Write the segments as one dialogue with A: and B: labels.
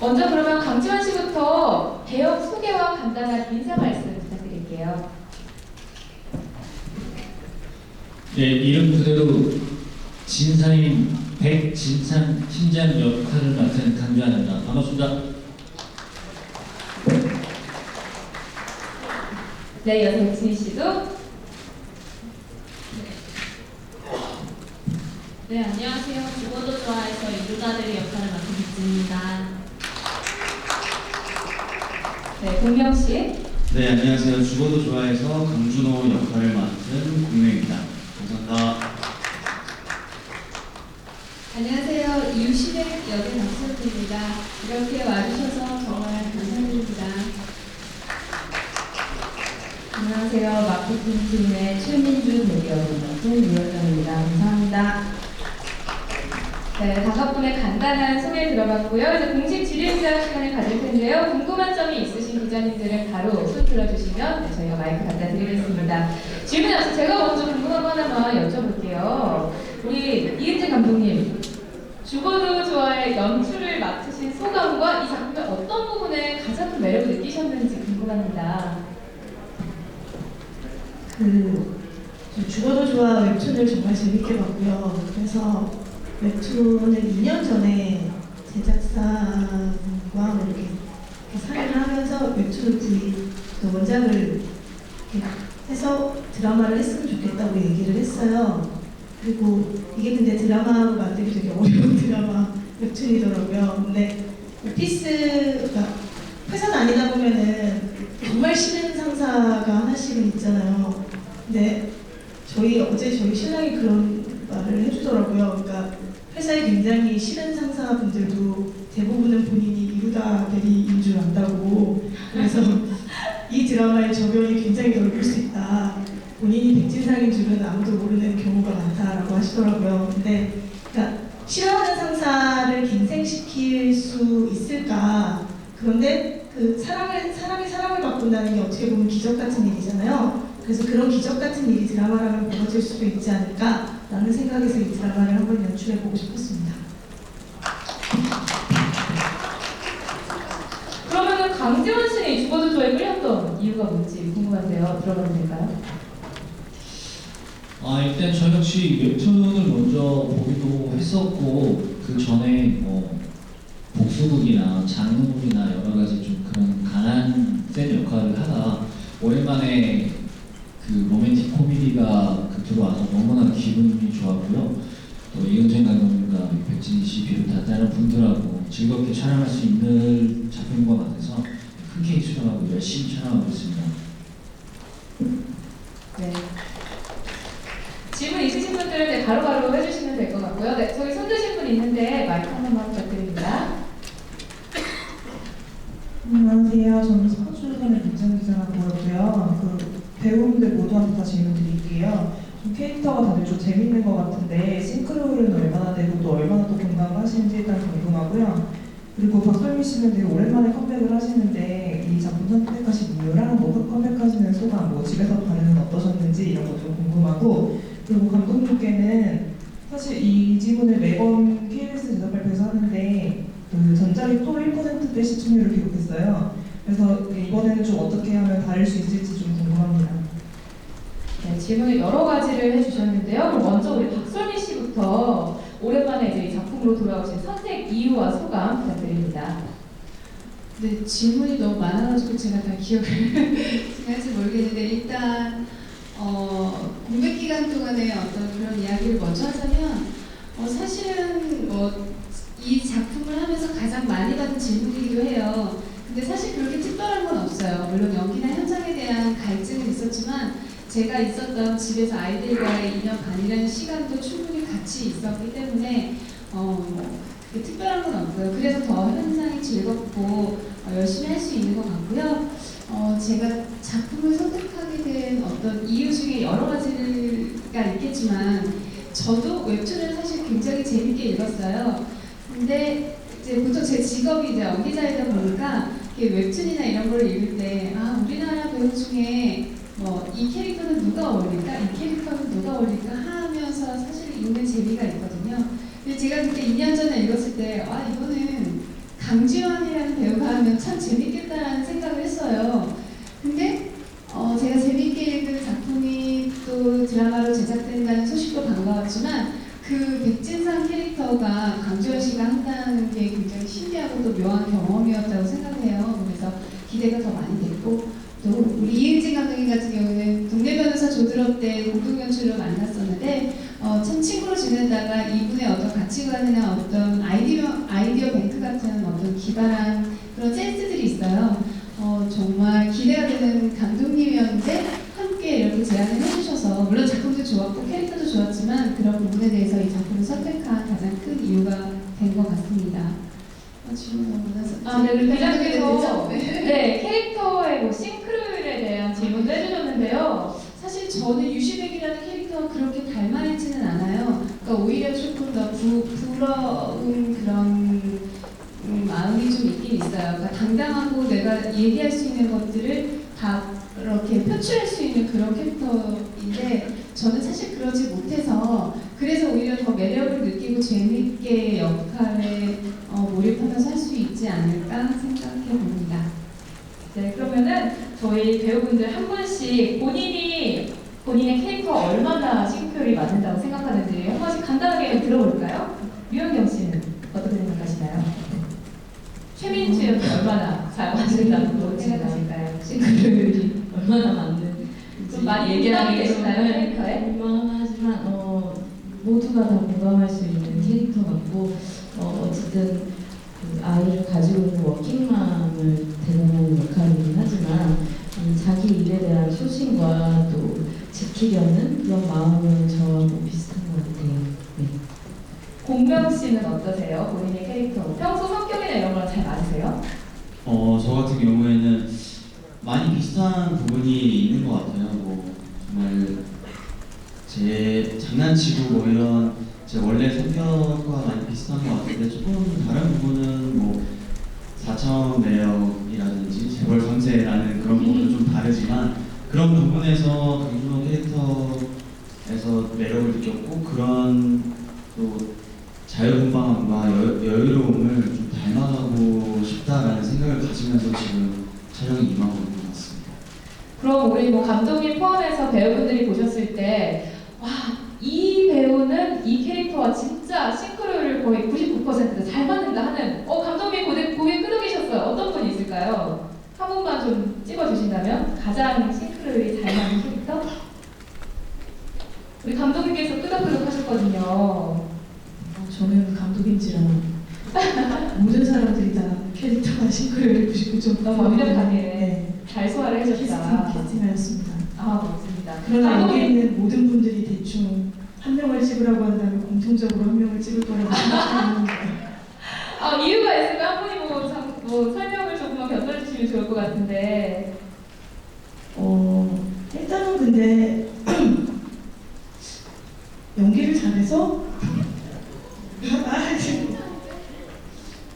A: 먼저 그러면 강지원 씨부터 배역 소개와 간단한 인사 말씀 부탁드릴게요.
B: 예, 이름 그대로 진상인 백진상 팀장 역할을 맡은 강주환입니다. 반갑습니다.
A: 네, 여성 백진희 씨도.
C: 네, 안녕하세요. 죽어도 좋아해서 이루다들의 역할을 맡은 백진입니다.
A: 네, 동명 씨.
D: 네, 안녕하세요. 죽어도 좋아해서 강준호 역할을 맡은 공명입니다. 감사합니다.
E: 안녕하세요. 유시백 역의 박수현입니다. 이렇게 와주셔서 정말 감사드립니다.
F: 안녕하세요. 마케팅팀의 최민주 대기업을 맡은 유현정입니다. 감사합니다.
A: 네, 다섯 분의 간단한 소개 들어봤고요. 이제 공식 질의응답 시간을 가질 텐데요. 궁금한 점이 있으신 기자님들은 바로 손 들어주시면 네, 저희가 마이크 갖다 드리겠습니다. 질문 앞서 제가 먼저 궁금한 거 하나만 여쭤볼게요. 우리 이은재 감독님, 죽어도 좋아의 연출을 맡으신 소감과 이 작품의 어떤 부분에 가장 큰 매력을 느끼셨는지 궁금합니다.
G: 저 죽어도 좋아 웹툰을 정말 재밌게 봤고요. 그래서 웹툰을 2년 전에 제작사와 이렇게 상의를 하면서 웹툰을 그 원작을 이렇게 해서 드라마를 했으면 좋겠다고 얘기를 했어요. 그리고 이게 근데 드라마로 만들기 되게 어려운 드라마 웹툰이더라고요. 근데 오피스가 회사 다니다 보면은 정말 싫은 상사가 하나씩은 있잖아요. 근데 어제 저희 신랑이 그런 말을 해주더라고요. 그러니까 회사에 굉장히 싫은 상사분들도 대부분은 본인이 이루다 대리인 줄 안다고. 그래서 이 드라마의 저변이 굉장히 넓을 수 있다. 본인이 백진상인 줄은 아무도 모르는 경우가 많다라고 하시더라고요. 근데 그러니까 싫어하는 상사를 갱생시킬 수 있을까? 그런데 그 사랑이 사랑을 바꾼다는 게 어떻게 보면 기적 같은 일이잖아요. 그래서 그런 기적 같은 일이 드라마라면 벌어질 수도 있지 않을까라는 생각에서 이 드라마를 한번 연출해보고 싶었습니다.
A: 그러면은 강지원 씨는 죽어도 좋아에 끌렸던 이유가 뭔지 궁금한데요. 들어가면 될까요?
B: 일단 저 역시 웹툰을 먼저 보기도 했었고 그 전에 뭐 복수극이나 장르물이나 여러 가지 좀 그런 강한 센 역할을 하다 오랜만에 그 로맨틱 코미디가 들어와서 너무나 기분이 좋았고요. 또 이은정 감독님과 백진희 씨 비롯한 다른 분들하고 즐겁게 촬영할 수 있는 작품인 것 같아서 흔쾌히 수정하고 열심히 촬영하고 있습니다.
A: 네. 질문 있으신 분들은 네, 바로바로 해주시면 될 것 같고요. 네, 저기 손 드신 분 있는데 마이크 한 번만 부탁드립니다.
H: 안녕하세요. 저는 서울출근의 민정기자라고 하고요. 그 배우분들 모두한테 다 질문 드릴게요. 좀 캐릭터가 다들 좀 재밌는 것 같은데 싱크로율은 얼마나 되고 또 얼마나 또 공감을 하시는지 일단 궁금하고요. 그리고 박솔미 씨는 되게 오랜만에 컴백을 하시는데 이 작품 선택하신 이유랑 뭐 컴백하시는 소감, 뭐 집에서 반응은 어떠셨는지 이런 것 좀 궁금하고, 그리고 감독님께는 사실 이 질문을 매번 KBS 제작 발표에서 하는데 그 전작이 또 1%대 시청률을 기록했어요. 그래서 이번에는 좀 어떻게 하면 다를 수 있을지 좀 궁금합니다.
A: 네, 질문을 여러 가지를 해주셨는데요. 그럼 먼저 우리 박솔미 씨부터 오랜만에 이제 이 작품으로 돌아오신 선택 이유와 소감 부탁드립니다.
E: 네, 질문이 너무 많아가지고 제가 다 기억을 할지 모르겠는데 일단 공백 기간 동안의 어떤 그런 이야기를 먼저 하자면 사실은 이 작품을 하면서 가장 많이 받은 질문이기도 해요. 근데 사실 그렇게 특별한 건 없어요. 물론 연기나 현장에 대한 갈증은 있었지만 제가 있었던 집에서 아이들과의 2년 반이라는 시간도 충분히 같이 있었기 때문에 그게 특별한 건 없고요. 그래서 더 현장이 즐겁고 열심히 할 수 있는 것 같고요. 제가 작품을 선택하게 된 어떤 이유 중에 여러 가지가 있겠지만 저도 웹툰을 사실 굉장히 재밌게 읽었어요. 근데 이제 보통 제 직업이 이제 연기자이다 보니까 웹툰이나 이런 걸 읽을 때 우리나라 배우 중에 이 캐릭터는 누가 어울릴까? 이 캐릭터는 누가 어울릴까? 하면서 사실 읽는 재미가 있거든요. 근데 제가 그때 2년 전에 읽었을 때 이거는 강지원이라는 배우가 하면 참 재밌겠다라는 생각을 했어요. 근데 제가 재밌게 읽은 작품이 또 드라마로 제작된다는 소식도 반가웠지만 그 백진상 캐릭터가 강지원 씨가 한다는 게 굉장히 신기하고 또 묘한 경험이었다고 생각해요. 그래서 기대가 더 많이 됐고 또 우리 이은진 감독님 같은 경우는 동네 변호사 조드럽 때 공동 연출로 만났었는데 참 친구로 지내다가 이분의 어떤 가치관이나 어떤 아이디어 뱅크 같은 어떤 기발한 그런 센스들이 있어요. 정말 기대가 되는 감독님이었는데 함께 이렇게 제안을 해주셔서 물론 작품도 좋았고 캐릭터도 좋았지만 그런 부분에 대해서 이 작품을 선택한 가장 큰 이유가 된 것 같습니다. 질문 너무 많아서
A: 네, 그리고 기자님께서
E: 네.
A: 네, 캐릭터의 뭐 싱크로율에 대한 질문도 해주셨는데요.
E: 사실 저는 유시백이라는 캐릭터가 그렇게 닮아 있지는 않아요. 그러니까 오히려 조금 더 부러운 그런 마음이 좀 있긴 있어요. 그러니까 당당하고 내가 얘기할 수 있는 것들을 다 이렇게 표출할 수 있는 그런 캐릭터인데 저는 사실 그러지 못해서 그래서 오히려 더 매력을 느끼고 재밌게 역할에 몰입하면서 할 수 있지 않을까 생각해 봅니다.
A: 네, 그러면은 저희 배우분들 한 분씩 본인의 캐릭터 얼마나 싱크로율이 맞는다고 생각하는지 한 번씩 간단하게 들어볼까요? 류현경 씨는 어떻게 생각하시나요? 최민주 역이 얼마나 잘 맞는다고 생각하실까요? 싱크로율이 얼마나 맞는 좀 많이 공감이 되시나요, 캐릭터에?
F: 민망하지만 모두가 다 공감할 수 있는 캐릭터 같고 어쨌든 그 아이를 가지고 있는 워킹맘을 대변하는 역할이긴 하지만 자기 일에 대한 소신과 또 지키려는 그런 마음은 저하고 비슷한 것 같아요. 네.
A: 공명 씨는 어떠세요? 본인의 캐릭터 평소 성격이나 이런 거랑 잘 맞으세요?
D: 저 같은 경우에는 많이 비슷한 부분이 있는 것 같아요. 뭐 정말 제 장난치고 뭐 이런 제 원래 성격과 많이 비슷한 것 같은데 조금 다른 부분은 뭐 4차원 매력이라든지 재벌 3세라는 그런 부분도 좀 다르지만 그런 부분에서 강준호 캐릭터에서 매력을 느꼈고 그런 또 자유분방함과 여유로움을 좀 닮아가고 싶다라는 생각을 가지면서 지금 촬영에 임하고 있는 것 같습니다.
A: 그럼 우리 뭐 감독님 포함해서 배우분들이 보셨을 때 와, 이 배우는 이 캐릭터와 진짜 싱크로율을 거의 99%잘 맞는다 하는 감독님 고개 끄덕이셨어요. 어떤 분이 있을까요? 한 분만 좀 찍어주신다면 가장 싱크로율이 잘 맞는 캐릭터? 우리 감독님께서 끄덕끄덕 하셨거든요.
G: 저는 감독인지라 모든 사람들이 다 캐릭터가 싱크로율 99.9
A: 너무 완벽하게 잘 소화를 해줬다.
G: 캐스팅하였습니다.
A: 맞습니다.
G: 그러나 여기 있는 모든 분들이 대충 한 명을 찍으라고 한다면 공통적으로 한 명을 찍을 거라고 생각하는 거예요.
A: 이유가 있을까? 한 분이 뭐 설명을 조금만 곁들여주시면 좋을 것 같은데.
G: 일단은 근데 연기를 잘해서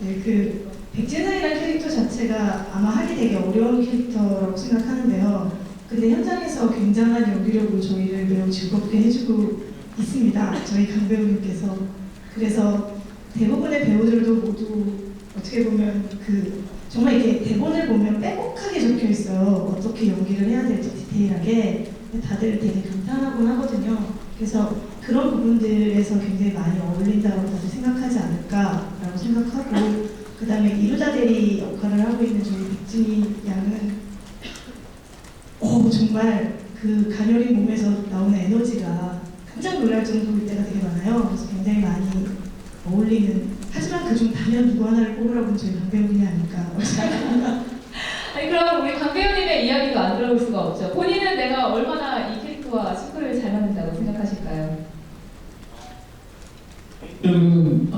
G: 네, 그 백진상이라는 캐릭터 자체가 아마 하기 되게 어려운 캐릭터라고 생각하는데요. 근데 현장에서 굉장한 연기력으로 저희를 매우 즐겁게 해주고 있습니다. 저희 강 배우님께서. 그래서 대부분의 배우들도 모두 어떻게 보면 정말 이렇게 대본을 보면 빼곡하게 적혀 있어요. 어떻게 연기를 해야 될지 디테일하게. 다들 되게 감탄하곤 하거든요. 그래서 그런 부분들에서 굉장히 많이 어울린다고 다들 생각하지 않을까라고 생각하고, 그 다음에 이루다 대리 역할을 하고 있는 저희 백진희 양은 정말 그 가녀린 몸에서 나오는 에너지가 깜짝 놀랄 정도일 때가 되게 많아요. 그래서 굉장히 많이 어울리는, 하지만 그중 단연 누구 하나를 뽑으라고는 저희 강 배우님이 아닐까 생각합니다.
A: 아니 그럼 우리 강 배우님의 이야기도 안 들어볼 수가 없죠. 본인은 내가 얼마나 이 캐릭터와 싱크로율이 잘 맞는다고 생각하실까요?
B: 저는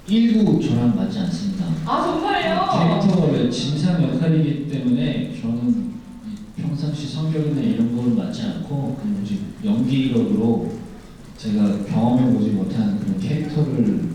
B: 1구 저랑 맞지 않습니다.
A: 정말요?
B: 캐릭터가 왜 진상 역할이기 때문에 저는 평상시 성격이나 이런 거는 맞지 않고 그냥 오직 연기력으로 제가 경험해보지 못한 그런 캐릭터를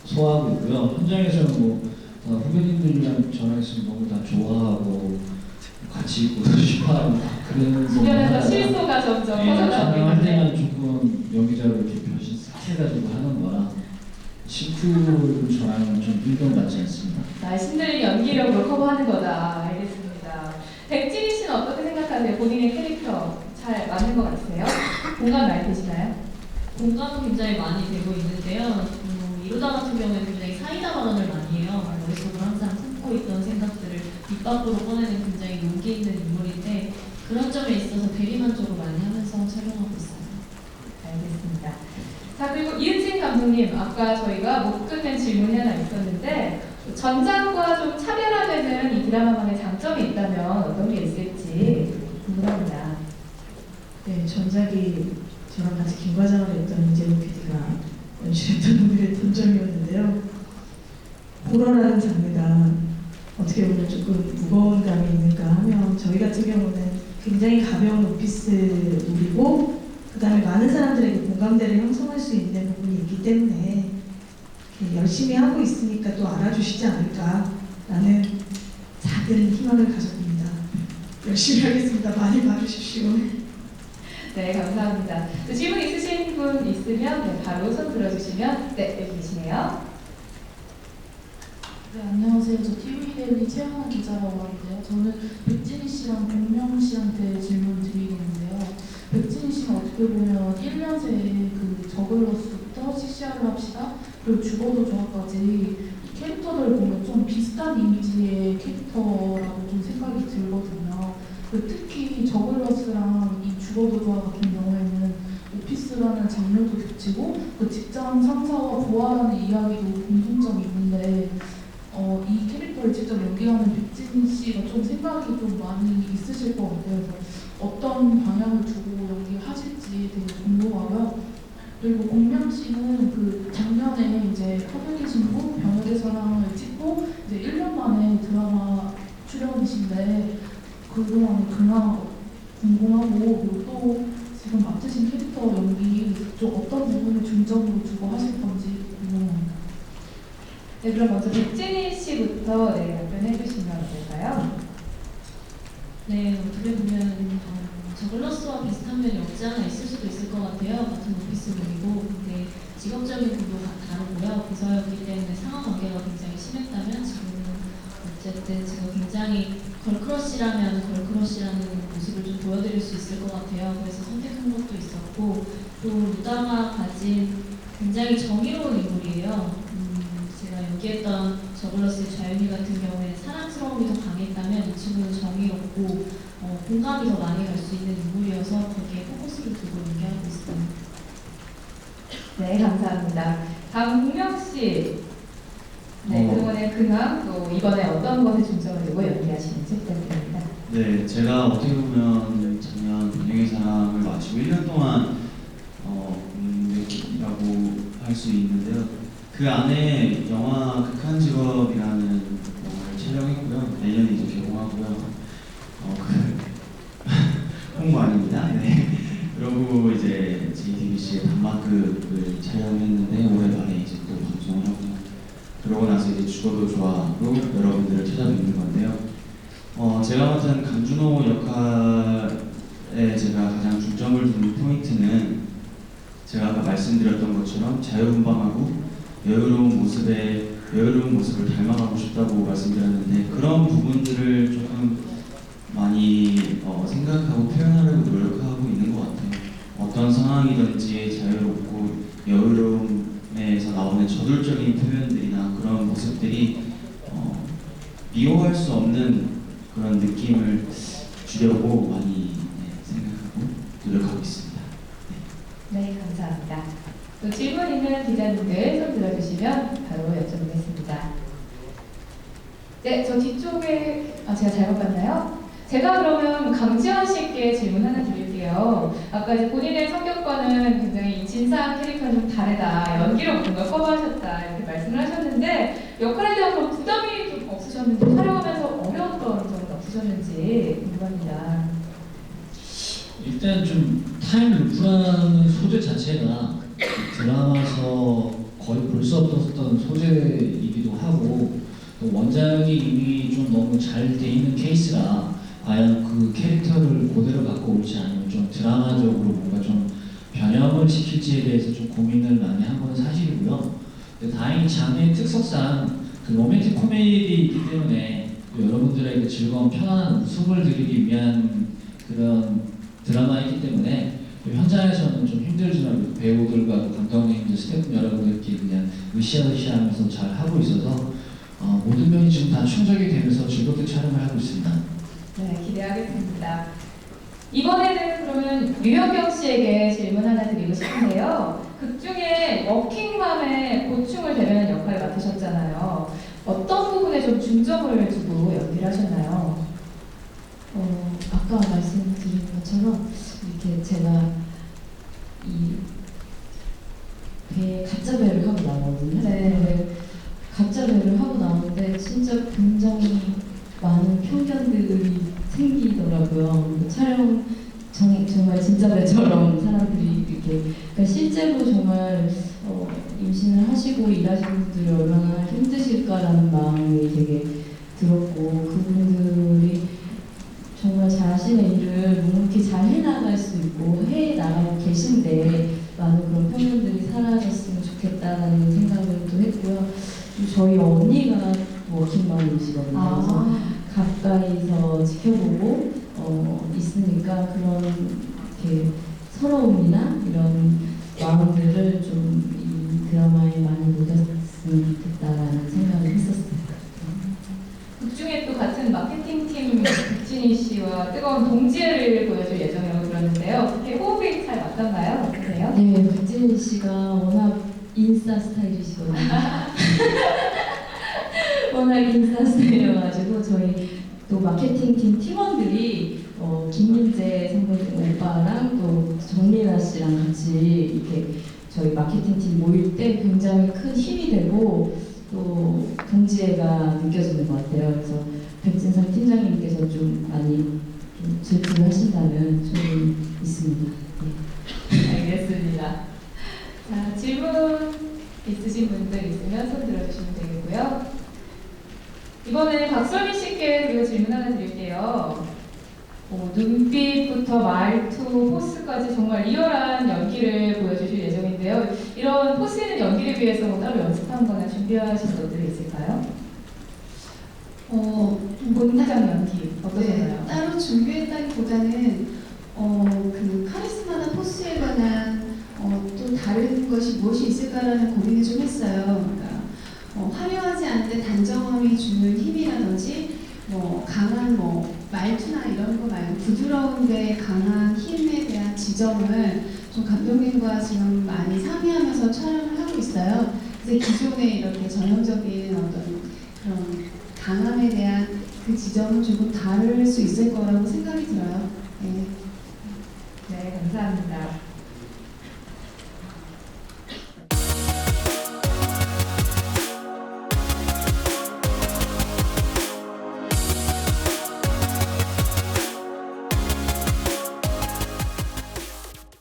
B: 소화하고 있고요. 현장에서는 뭐 후배님들이랑 저랑 있으면 너무 다 좋아하고 같이 있고 싶어하고 그런
A: 주변에서 실소가 점점 커져나오고
B: 촬영할
A: 있는데
B: 때만 조금 연기자로 이렇게 변신해가지고 하는 거라 싱크로율은 저랑은 좀 일동 같지 않습니다.
A: 신들이 연기력으로 커버하는 거다. 알겠습니다. 백진희 씨는 어떻게 생각하세요? 본인의 캐릭터 잘 맞는 것 같으세요? 공감 많이 되시나요?
C: 공감은 굉장히 많이 되고 있는데요. 이루다 같은 경우에는 굉장히 사이다 발언을 많이 해요. 머릿속으로 항상 품고 있던 생각들을 입 밖으로 꺼내는 굉장히 용기 있는 인물인데 그런 점에 있어서 대리만족을 많이 하면서 촬영하고 있어요.
A: 알겠습니다. 자, 그리고 이은진 감독님, 아까 저희가 못 끝낸 질문이 하나 있었는데 전작과 좀 차별화되는 이 드라마만의 장점이 있다면 어떤 게 있을지 궁금합니다.
G: 네, 전작이 저랑 같이 김과장을 했던 이재훈 PD가 연출했던 오늘의 단점이었는데요. 호러라는 장르가 어떻게 보면 조금 무거운 감이 있는가 하면 저희 같은 경우는 굉장히 가벼운 오피스물이고 그 다음에 많은 사람들에게 공감대를 형성할 수 있는 부분이 있기 때문에 열심히 하고 있으니까 또 알아주시지 않을까라는 작은 희망을 가져봅니다. 열심히 하겠습니다. 많이 봐주십시오.
A: 네, 감사합니다. 또 질문 있으신 분 있으면 바로 손 들어주시면 여기 계시네요.
I: 네, 안녕하세요. 저 TV데일리 최영원 기자라고 하는데요. 저는 백진희 씨랑 공명 씨한테 질문 드리겠는데요. 백진희 씨는 어떻게 보면 1년생의 그 저글러스부터 CCR을 합시다, 그리고 죽어도 좋아까지 캐릭터들 보면 좀 비슷한 이미지의 캐릭터라고 좀 생각이 들거든요. 특히 저글러스랑 이 죽어도 좋아 같은 경우에는 오피스라는 장르도 겹치고 그 직장 상사와 보아라는 이야기도 공통점이 있는데 이 캐릭터를 직접 연기하는 백진 씨가 좀 생각이 좀 많이 있으실 것 같아요. 그래서 어떤 방향을 두고 연기하실지 되게 궁금하고요. 그리고 공명 씨는 그 작년에 이제 커뮤니 신부 변혁의 사랑을 찍고 이제 1년 만에 드라마 출연이신데 그동안의 근황 궁금하고, 그리고 또 지금 맡으신 캐릭터 연기 좀 어떤 부분을 중점으로 두고 하실 건지 궁금합니다.
A: 네, 그럼 먼저 백진희 씨부터 답변해 주시면 어떨까요?
C: 네, 어떻게 보면 저글러스와 비슷한 면이 없지 않아 있을 수도 있을 것 같아요. 같은 오피스룩이고, 근데 직업적인 부분도 다르고요. 부서였기 때문에 상하 관계가 굉장히 심했다면 지금은 어쨌든 제가 굉장히 걸크러쉬라면 걸크러쉬라는 모습을 좀 보여드릴 수 있을 것 같아요. 그래서 선택한 것도 있었고, 또 루다가 가진 굉장히 정의로운 인물이에요. 제가 연기했던 저글러스의 좌윤이 같은 경우에는 사랑스러움이 더 강했다면 이 친구는 정의롭고 공감이 더 많이 갈 수 있는 인물이어서 거기에 포커스를 두고 연기하고 있습니다.
A: 네, 감사합니다. 다음 공명 씨. 네, 그동안의 근황, 또 이번에 어떤 것에 중점을 두고 연기하시는지 부탁드립니다.
D: 네, 제가 어떻게 보면 작년 변형의 사랑을 마치고 1년 동안 공백이라고 할 수 있는데요. 그 안에 영화 극한 직업이라는 영화를 촬영했고요. 내년에 이제 개봉하고요. 홍보 아닙니다. 네. 그리고 이제 JTBC의 단막극을 촬영했는데 올해 말에 이제 또 방송을 하고요. 그러고 나서 이제 죽어도 좋아로 여러분들을 찾아뵙는 건데요. 제가 맡은 강준호 역할에 제가 가장 중점을 두는 포인트는 제가 아까 말씀드렸던 것처럼 자유분방하고 여유로운 모습을 닮아가고 싶다고 말씀드렸는데 그런 부분들을 조금 많이 생각하고 표현하려고 노력하고 있는 것 같아요. 어떤 상황이든지 자유롭고 여유로움에서 나오는 저돌적인 표현들이나 그런 모습들이 미워할 수 없는 그런 느낌을 주려고 많이 생각하고 노력하고 있습니다.
A: 네, 감사합니다. 또 질문 있는 기자님들 손 들어주시면 바로 여쭤보겠습니다. 네, 저 뒤쪽에 제가 잘못 봤나요? 제가 그러면 강지원 씨께 질문 하나 드릴게요. 아까 이제 본인의 성격과는 굉장히 진상 캐릭터는 좀 다르다, 연기로 뭔가 커버하셨다 이렇게 말씀을 하셨는데 역할에 대한 그런 부담이 좀 없으셨는지, 촬영하면서 어려웠던 점은 없으셨는지 궁금합니다.
B: 일단 좀 타임 루프라는 소재 자체가 드라마에서 거의 볼 수 없었던 소재이기도 하고 또 원작이 이미 좀 너무 잘 돼 있는 케이스라 과연 그 캐릭터를 그대로 갖고 올지 아니면 좀 드라마적으로 뭔가 좀 변형을 시킬지에 대해서 좀 고민을 많이 한 건 사실이고요. 근데 다행히 장르의 특성상 그 로맨틱 코미디이기 때문에 또 여러분들에게 즐거운 편안한 웃음을 드리기 위한 그런 드라마이기 때문에 또 현장에서는 좀 힘들지만 배우들과 감독님들, 스태프 여러분들끼리 그냥 으쌰으쌰하면서 잘 하고 있어서 모든 면이 지금 다 충족이 되면서 즐겁게 촬영을 하고 있습니다.
A: 네, 기대하겠습니다. 이번에는 그러면 유현경 씨에게 질문 하나 드리고 싶은데요. 극 중에 워킹맘의 고충을 대변하는 역할을 맡으셨잖아요. 어떤 부분에 좀 중점을 두고 연기를 하셨나요?
F: 아까 말씀드린 것처럼 이렇게 제가 이 배에 가짜 배를 하고 나오거든요.
A: 네.
F: 가짜 배를 하고 나오는데 진짜 굉장히 많은 편견들이 생기더라고요. 촬영 정말 진짜 배처럼 사람들이 이렇게 그러니까 실제로 정말 임신을 하시고 일하시는 분들이 얼마나 힘드실까라는 마음이 되게 들었고 그분들이 정말 자신의 일을 묵묵히 잘 해나갈 수 있고 해나가고 계신데 많은 그런 편견들이 사라졌으면 좋겠다라는 생각을 또 했고요. 그리고 저희 언니가 워킹맘이시거든요. 그래서 가까이서 지켜보고 있으니까 그런 이렇게 서러움이나 이런 마음들을 좀 이 드라마에 많이 녹였으면 좋겠다라는 생각을 했었습니다.
A: 극 중에 또 같은 마케팅팀 백진희 씨와 뜨거운 동지애를 보여줄 예정이라고 들었는데요. 어떻게 호흡이 잘 맞던가요? 어떠세요?
F: 네, 백진희 씨가 워낙 인싸 스타일이시거든요. 워낙 인싸 스타일이어가지고 저희 또 마케팅팀 팀원들이 김민재 선배님 오빠랑 또 정민아 씨랑 같이 이렇게 저희 마케팅팀 모일 때 굉장히 큰 힘이 되고 또 동지애가 느껴지는 것 같아요. 그래서 백진상 팀장님께서 좀 많이 좀 질투를 하신다는 소문이 있습니다. 네.
A: 알겠습니다. 자, 질문 있으신 분들 있으면 손 들어주시면 되겠고요. 이번에 박설민 씨께 그리고 질문 하나 드릴게요. 눈빛부터 말투, 포스까지 정말 리얼한 연기를 보여주실 예정인데요. 이런 포스 있는 연기를 위해서 뭐 따로 연습한 거나 준비하신 것들이 있을까요? 본장 연기 어떠셨나요?
E: 네, 따로 준비했다기보다는 그 카리스마나 포스에 관한 또 다른 것이 무엇이 있을까라는 고민을 좀 했어요. 그러니까 화려하지 않은데 단정함이 주는 힘이라든지 강한 말투나 이런 거 말고 부드러운데 강한 힘에 대한 지점을 좀 감독님과 지금 많이 상의하면서 촬영을 하고 있어요. 그래서 기존의 이렇게 전형적인 어떤 그런 강함에 대한 그 지점은 조금 다를 수 있을 거라고 생각이 들어요. 네.
A: 네, 감사합니다.